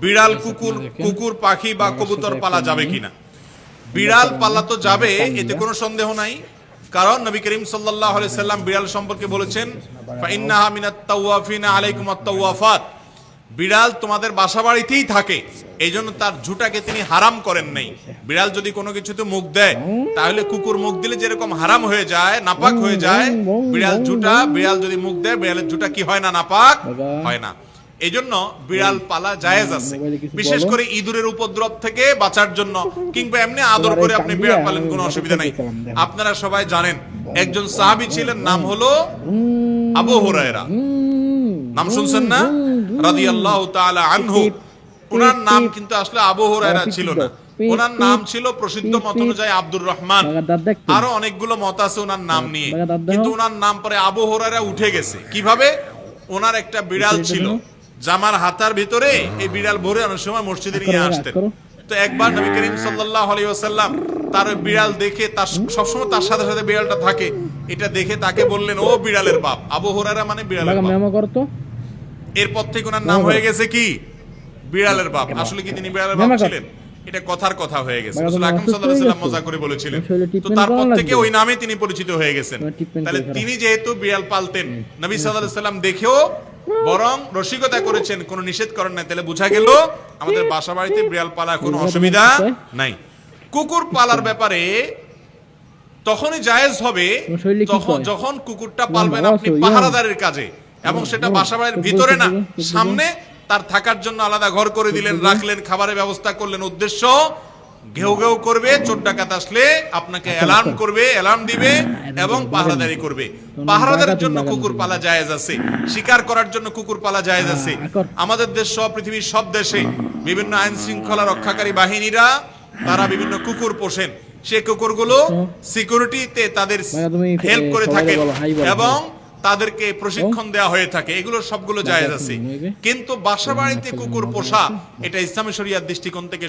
বিড়াল, কুকুর, কুকুর, পাখি বা কবুতর পালা যাবে কিনা? বিড়াল পালা তো যাবে, এতে কোনো সন্দেহ নাই। কারণ নবী করিম সাল্লাল্লাহু আলাইহি সাল্লাম বিড়াল সম্পর্কে বলেছেন, ফাইন্নাহা মিনাত তাওয়াফিনা আলাইকুমাত তাওয়াফাত, বিড়াল তোমাদের বাসা বাড়িতেই থাকে, এই জন্য তার ঝুঁটাকে তিনি হারাম করেন নাই। বিড়াল যদি কোনো কিছুতে মুখ দেয়, তাহলে কুকুর মুখ দিলে যেরকম হারাম হয়ে যায়, নাপাক হয়ে যায়, বিড়াল যদি মুখ দেয়, বিড়ালের ঝুঁটা কি হয় না, নাপাক হয় না। এই জন্য বিড়াল পালা জায়েজ আছে, বিশেষ করে ইঁদুরের উপদ্রব থেকে বাঁচার জন্য, কিংবা এমনি আদর করে আপনি বিড়াল পালেন, কোনো অসুবিধা নাই। আপনারা সবাই জানেন একজন সাহাবী ছিলেন, নাম হলো আবু হুরায়রা, নাম শুনছেন না, রাদিয়াল্লাহু তাআলা আনহু। ওনার নাম কিন্তু আসলে আবু হুরায়রা ছিল না, ওনার নাম ছিল প্রসিদ্ধ মত অনুযায়ী আব্দুর রহমান। আরো অনেকগুলো মত আছে ওনার নাম নিয়ে, কিন্তু ওনার নাম পরে আবু হুরায়রা উঠে গেছে। কিভাবে? ওনার একটা বিড়াল ছিল, জামার হাতার ভিতরে এই বিড়াল ভরে অনেক সময় মসজিদে নিয়ে আসতেন। তো একবার নবী করিম সাল্লাল্লাহু আলাইহি ওয়াসাল্লাম তার বিড়াল দেখে, তার সবসময় তার সাথে সাথে বিড়ালটা থাকে, এটা দেখে তাকে বললেন, ও বিড়ালের বাপ। আবু হুরায়রা মানে বিড়ালের বাপ। এরপর থেকে ওনার নাম হয়ে গেছে কি, বিড়ালের বাপ। আসলে কি তিনি বিড়ালের বাপ ছিলেন? এটা কথার কথা হয়ে গেছে, রাসূল আকরাম সাল্লাল্লাহু আলাইহি ওয়াসাল্লাম মজা করে বলেছিলেন। তো তারপর থেকে ওই নামে তিনি পরিচিত হয়ে গেছেন। তাহলে তিনি যেহেতু বিড়াল পালতেন, নবী সাল্লাল্লাহু আলাইহি ওয়াসাল্লাম দেখেও বরং রসিকতা করেছেন, কোনো নিষেধ করেন না। তাহলে বোঝা গেল আমাদের বাসা বাড়িতে বিড়াল পালা কোনো অসুবিধা নাই। কুকুর পালার ব্যাপারে তখনই জায়েজ হবে যখন কুকুরটা পালবেন আপনি পাহারাদারের কাজে, এবং সেটা বাসা বাড়ির ভিতরে না, সামনে তার থাকার জন্য আলাদা ঘর করে দিলেন, রাখলেন, খাবারের ব্যবস্থা করলেন। উদ্দেশ্য ঘেউ ঘেউ করবে, চোর ডাকাত আসলে আপনাকে অ্যালার্ম করবে, অ্যালার্ম দিবে এবং পাহারাদারি করবে। পাহারাদারের জন্য কুকুর পালা জায়েজ আছে, শিকার করার জন্য কুকুর পালা জায়েজ আছে। আমাদের দেশ সহ পৃথিবীর সব দেশে বিভিন্ন আইন শৃঙ্খলা রক্ষাকারী বাহিনীরা তারা বিভিন্ন কুকুর পোষেন। সেই কুকুরগুলো সিকিউরিটিতে তাদের হেল্প করে থাকে এবং তাদেরকে প্রশিক্ষণ দেওয়া হয়ে থাকে। এগুলো সবগুলো জায়েজ আছে। কিন্তু বাসা বাড়িতে কুকুর পোষা, এটা ইসলামী শরিয়ার দৃষ্টিকোণ থেকে